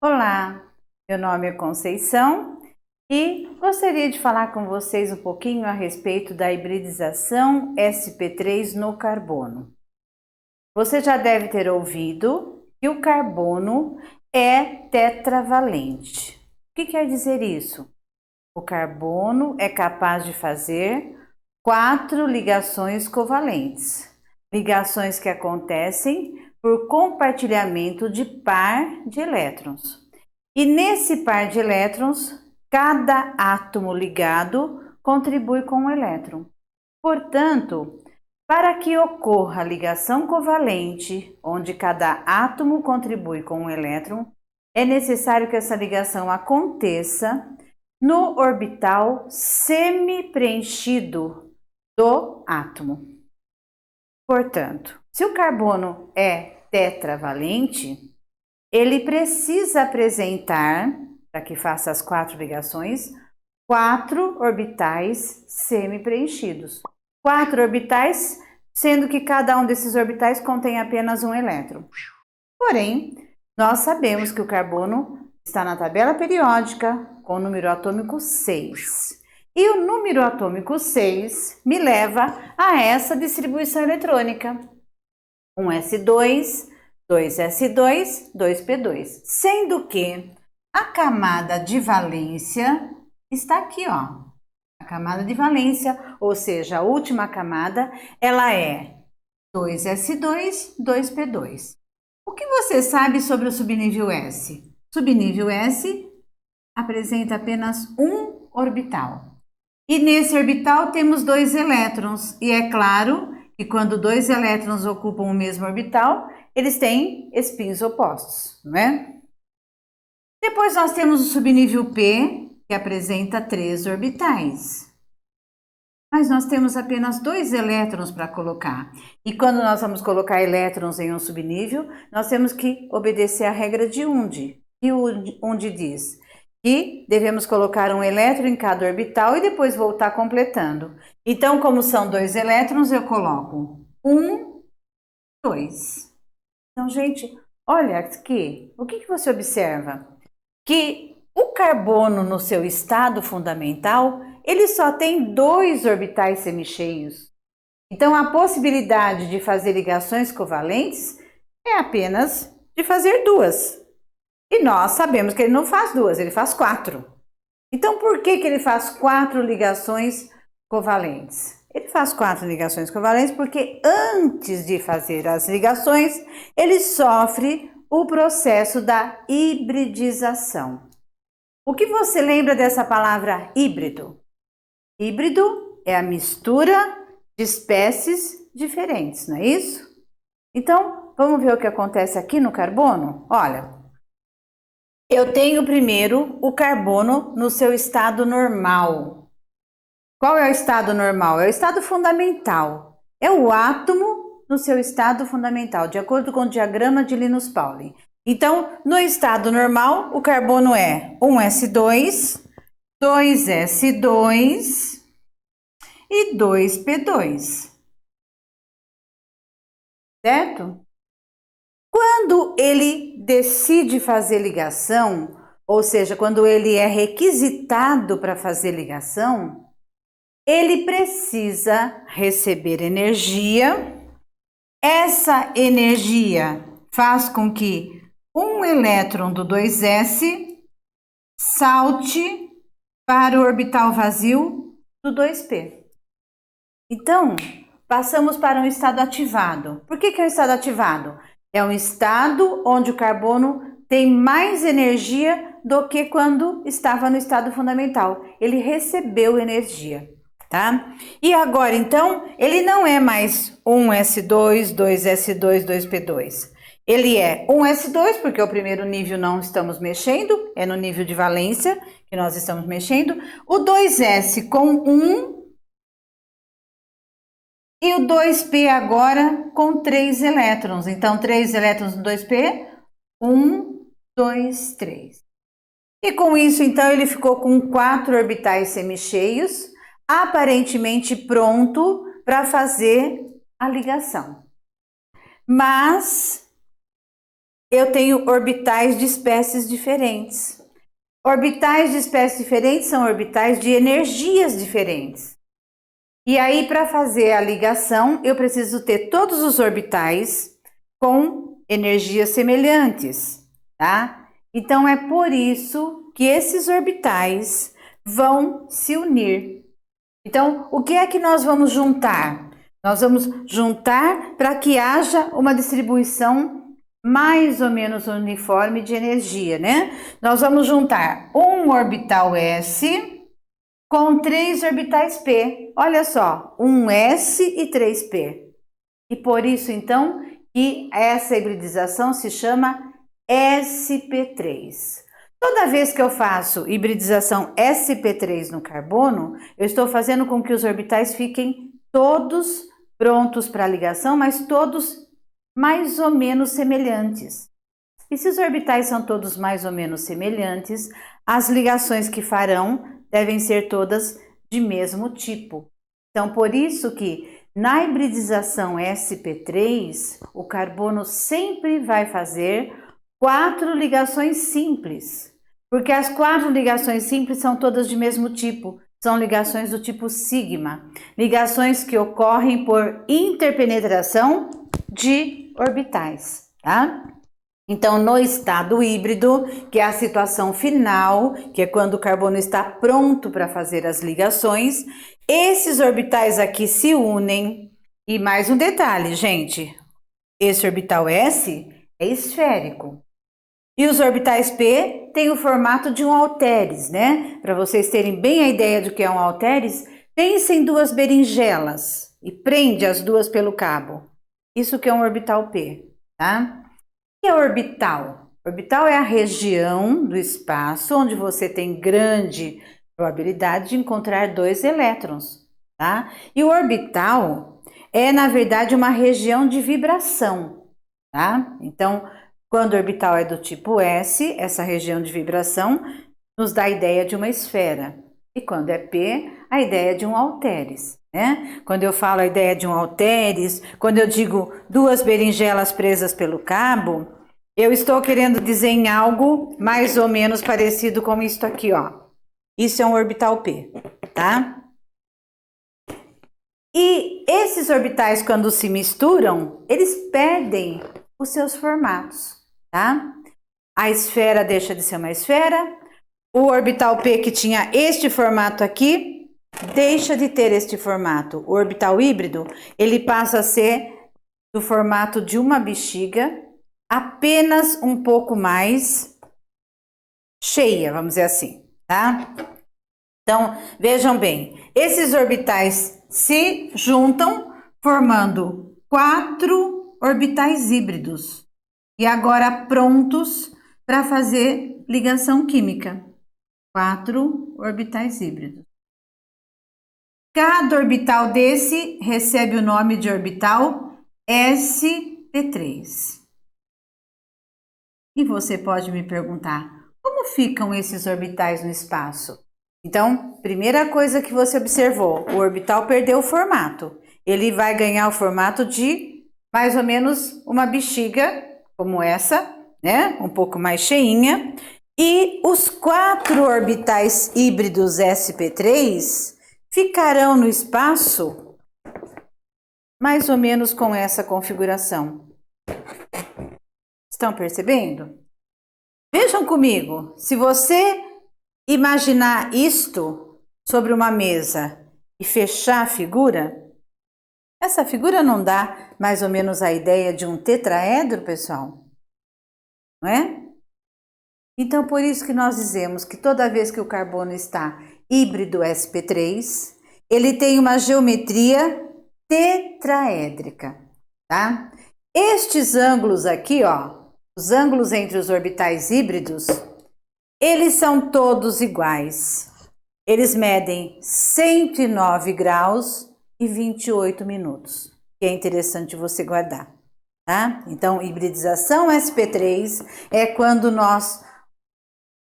Olá, meu nome é Conceição e gostaria de falar com vocês um pouquinho a respeito da hibridização sp3 no carbono. Você já deve ter ouvido que o carbono é tetravalente. O que quer dizer isso? O carbono é capaz de fazer 4 ligações covalentes, ligações que acontecem por compartilhamento de par de elétrons. E nesse par de elétrons, cada átomo ligado contribui com um elétron. Portanto, para que ocorra a ligação covalente, onde cada átomo contribui com um elétron, é necessário que essa ligação aconteça no orbital semi-preenchido do átomo. Portanto, se o carbono é tetravalente, ele precisa apresentar, para que faça as 4 ligações, 4 orbitais semi-preenchidos. 4 orbitais, sendo que cada um desses orbitais contém apenas um elétron. Porém, nós sabemos que o carbono está na tabela periódica com o número atômico 6. E o número atômico 6 me leva a essa distribuição eletrônica. 1s2, 2s2, 2p2. Sendo que a camada de valência está aqui, ó. A camada de valência, ou seja, a última camada, ela é 2s2, 2p2. O que você sabe sobre o subnível S? Subnível S apresenta apenas um orbital. E nesse orbital temos 2 elétrons. E é claro que quando 2 elétrons ocupam o mesmo orbital, eles têm espinhos opostos, não é? Depois nós temos o subnível P, que apresenta 3 orbitais. Mas nós temos apenas 2 elétrons para colocar. E quando nós vamos colocar elétrons em um subnível, nós temos que obedecer à regra de Undy. E Undy diz que devemos colocar um elétron em cada orbital e depois voltar completando. Então, como são 2 elétrons, eu coloco 1, 2. Então, gente, olha aqui, o que você observa? Que o carbono no seu estado fundamental, ele só tem 2 orbitais semicheios. Então, a possibilidade de fazer ligações covalentes é apenas de fazer 2. E nós sabemos que ele não faz 2, ele faz 4. Então, por que ele faz 4 ligações covalentes? Ele faz 4 ligações covalentes porque antes de fazer as ligações, ele sofre o processo da hibridização. O que você lembra dessa palavra híbrido? Híbrido é a mistura de espécies diferentes, não é isso? Então, vamos ver o que acontece aqui no carbono? Olha, eu tenho primeiro o carbono no seu estado normal. Qual é o estado normal? É o estado fundamental. É o átomo no seu estado fundamental, de acordo com o diagrama de Linus Pauling. Então, no estado normal, o carbono é 1s2, 2s2 e 2p2. Certo? Quando ele decide fazer ligação, ou seja, quando ele é requisitado para fazer ligação, ele precisa receber energia. Essa energia faz com que um elétron do 2s salte para o orbital vazio do 2p. Então, passamos para um estado ativado. Por que é um estado ativado? É um estado onde o carbono tem mais energia do que quando estava no estado fundamental. Ele recebeu energia, tá? E agora, então, ele não é mais 1s2, 2s2, 2p2. Ele é 1s2, porque o primeiro nível não estamos mexendo, é no nível de valência que nós estamos mexendo. O 2s com 1 e o 2p agora com 3 elétrons. Então, 3 elétrons no 2p, 1, 2, 3. E com isso, então, ele ficou com 4 orbitais semicheios, aparentemente pronto para fazer a ligação. Mas eu tenho orbitais de espécies diferentes. Orbitais de espécies diferentes são orbitais de energias diferentes. E aí, para fazer a ligação, eu preciso ter todos os orbitais com energias semelhantes, tá? Então, é por isso que esses orbitais vão se unir. Então, o que é que nós vamos juntar? Nós vamos juntar para que haja uma distribuição mais ou menos uniforme de energia, né? Nós vamos juntar um orbital S com 3 orbitais P. Olha só, um S e 3P. E por isso, então, que essa hibridização se chama sp3. Toda vez que eu faço hibridização sp3 no carbono, eu estou fazendo com que os orbitais fiquem todos prontos para a ligação, mas todos mais ou menos semelhantes. E se os orbitais são todos mais ou menos semelhantes, as ligações que farão devem ser todas de mesmo tipo. Então, por isso que na hibridização sp3, o carbono sempre vai fazer 4 ligações simples, porque as 4 ligações simples são todas de mesmo tipo, são ligações do tipo sigma, ligações que ocorrem por interpenetração de orbitais, tá? Então, no estado híbrido, que é a situação final, que é quando o carbono está pronto para fazer as ligações, esses orbitais aqui se unem. E mais um detalhe, gente, esse orbital S é esférico. E os orbitais P têm o formato de um halteres, né? Para vocês terem bem a ideia do que é um halteres, pense em 2 berinjelas e prende as duas pelo cabo. Isso que é um orbital P, tá? O que é orbital? Orbital é a região do espaço onde você tem grande probabilidade de encontrar 2 elétrons, tá? E o orbital é, na verdade, uma região de vibração, tá? Então, quando o orbital é do tipo S, essa região de vibração nos dá a ideia de uma esfera. E quando é P, a ideia de um halteres, né? Quando eu falo a ideia de um halteres, quando eu digo 2 berinjelas presas pelo cabo, eu estou querendo dizer em algo mais ou menos parecido com isso aqui, ó. Isso é um orbital P, tá? E esses orbitais, quando se misturam, eles perdem os seus formatos, tá? A esfera deixa de ser uma esfera, o orbital P que tinha este formato aqui, deixa de ter este formato. O orbital híbrido, ele passa a ser do formato de uma bexiga, apenas um pouco mais cheia, vamos dizer assim, tá? Então, vejam bem, esses orbitais se juntam formando 4 orbitais híbridos e agora prontos para fazer ligação química. 4 orbitais híbridos. Cada orbital desse recebe o nome de orbital sp3. E você pode me perguntar, como ficam esses orbitais no espaço? Então, primeira coisa que você observou, o orbital perdeu o formato. Ele vai ganhar o formato de mais ou menos uma bexiga, como essa, né? Um pouco mais cheinha. E os 4 orbitais híbridos sp3 ficarão no espaço mais ou menos com essa configuração. Estão percebendo? Vejam comigo, se você imaginar isto sobre uma mesa e fechar a figura, essa figura não dá mais ou menos a ideia de um tetraedro, pessoal? Não é? Então, por isso que nós dizemos que toda vez que o carbono está híbrido sp3, ele tem uma geometria tetraédrica, tá? Estes ângulos aqui, ó, os ângulos entre os orbitais híbridos, eles são todos iguais. Eles medem 109 graus e 28 minutos, que é interessante você guardar, tá? Então, hibridização sp3 é quando nós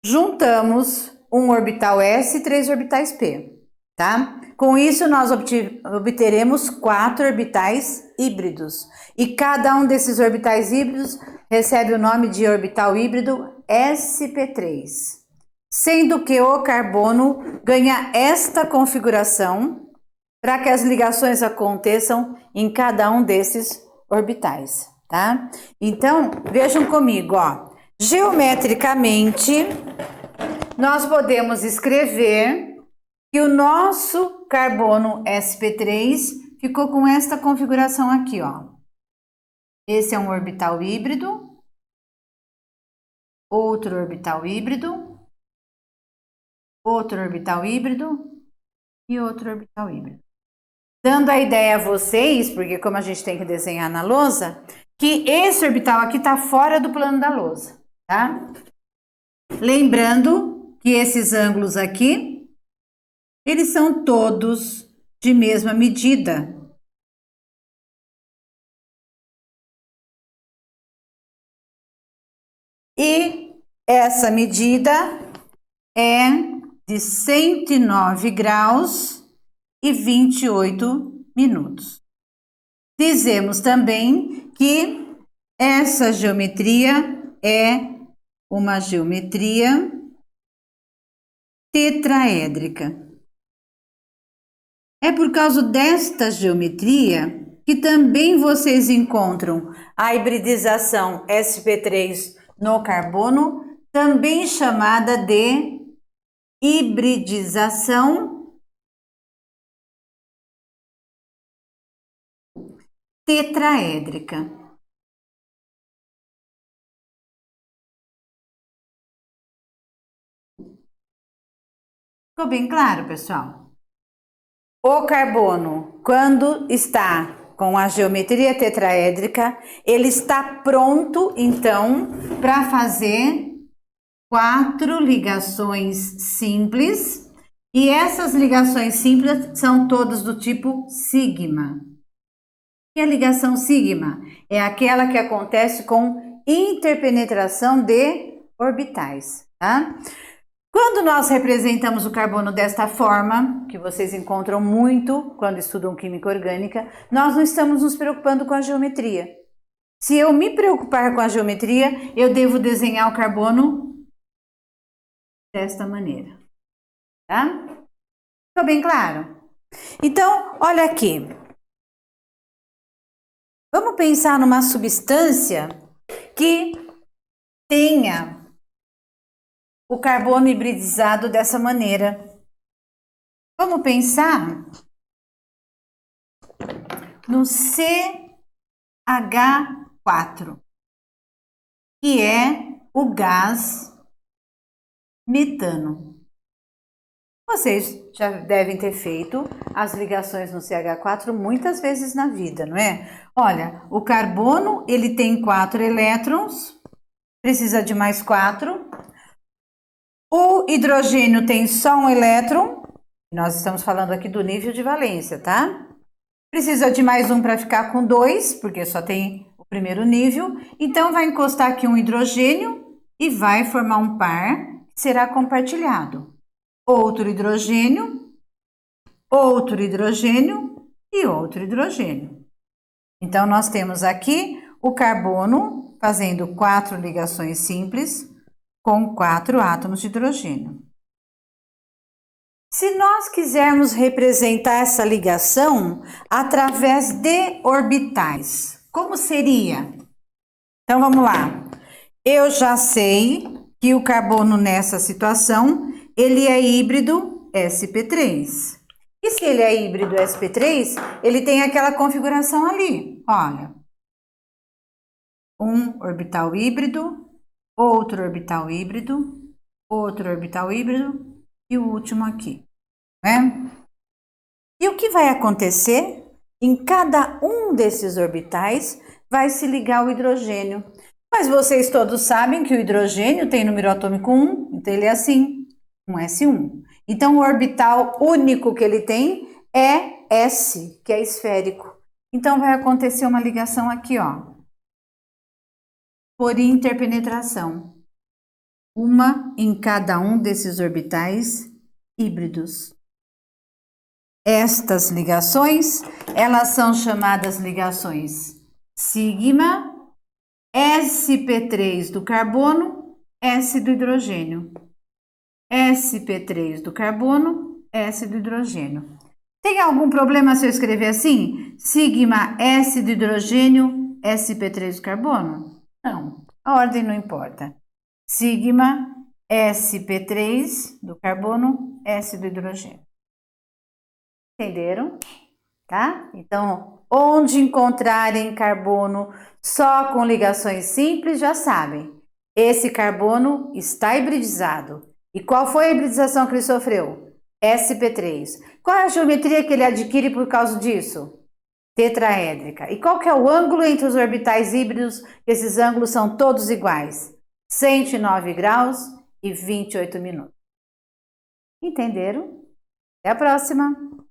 juntamos um orbital S e 3 orbitais P, tá? Com isso, nós obteremos 4 orbitais híbridos. E cada um desses orbitais híbridos recebe o nome de orbital híbrido sp3, sendo que o carbono ganha esta configuração para que as ligações aconteçam em cada um desses orbitais, tá? Então, vejam comigo, ó. Geometricamente, nós podemos escrever que o nosso carbono sp3 ficou com esta configuração aqui, ó. Esse é um orbital híbrido, outro orbital híbrido, outro orbital híbrido e outro orbital híbrido. Dando a ideia a vocês, porque como a gente tem que desenhar na lousa, que esse orbital aqui está fora do plano da lousa, tá? Lembrando que esses ângulos aqui, eles são todos de mesma medida. E essa medida é de 109 graus e 28 minutos. Dizemos também que essa geometria é uma geometria tetraédrica. É por causa desta geometria que também vocês encontram a hibridização sp3 no carbono, também chamada de hibridização tetraédrica. Ficou bem claro, pessoal? O carbono, quando está com a geometria tetraédrica, ele está pronto, então, para fazer 4 ligações simples, e essas ligações simples são todas do tipo sigma. E a ligação sigma é aquela que acontece com interpenetração de orbitais, tá? Quando nós representamos o carbono desta forma, que vocês encontram muito quando estudam química orgânica, nós não estamos nos preocupando com a geometria. Se eu me preocupar com a geometria, eu devo desenhar o carbono desta maneira, tá? Ficou bem claro? Então, olha aqui. Vamos pensar numa substância que tenha o carbono hibridizado dessa maneira. Vamos pensar no CH4, que é o gás metano. Vocês já devem ter feito as ligações no CH4 muitas vezes na vida, não é? Olha, o carbono, ele tem 4 elétrons, precisa de mais 4. O hidrogênio tem só um elétron, nós estamos falando aqui do nível de valência, tá? Precisa de mais um para ficar com 2, porque só tem o primeiro nível. Então, vai encostar aqui um hidrogênio e vai formar um par que será compartilhado. Outro hidrogênio e outro hidrogênio. Então, nós temos aqui o carbono fazendo 4 ligações simples com 4 átomos de hidrogênio. Se nós quisermos representar essa ligação através de orbitais, como seria? Então, vamos lá. Eu já sei que o carbono nessa situação, ele é híbrido sp3. E se ele é híbrido sp3, ele tem aquela configuração ali, olha. Um orbital híbrido, outro orbital híbrido, outro orbital híbrido e o último aqui, né? E o que vai acontecer? Em cada um desses orbitais vai se ligar o hidrogênio. Mas vocês todos sabem que o hidrogênio tem número atômico 1, então ele é assim, um S1. Então o orbital único que ele tem é S, que é esférico. Então vai acontecer uma ligação aqui, ó, por interpenetração. Uma em cada um desses orbitais híbridos. Estas ligações, elas são chamadas ligações sigma sp3 do carbono, S do hidrogênio. sp3 do carbono, S do hidrogênio. Tem algum problema se eu escrever assim? Sigma S do hidrogênio, sp3 do carbono? Não, a ordem não importa. Sigma sp3 do carbono, S do hidrogênio. Entenderam? Tá? Então, onde encontrarem carbono só com ligações simples, já sabem. Esse carbono está hibridizado. E qual foi a hibridização que ele sofreu? sp3. Qual é a geometria que ele adquire por causa disso? Tetraédrica. E qual que é o ângulo entre os orbitais híbridos? Esses ângulos são todos iguais. 109 graus e 28 minutos. Entenderam? Até a próxima!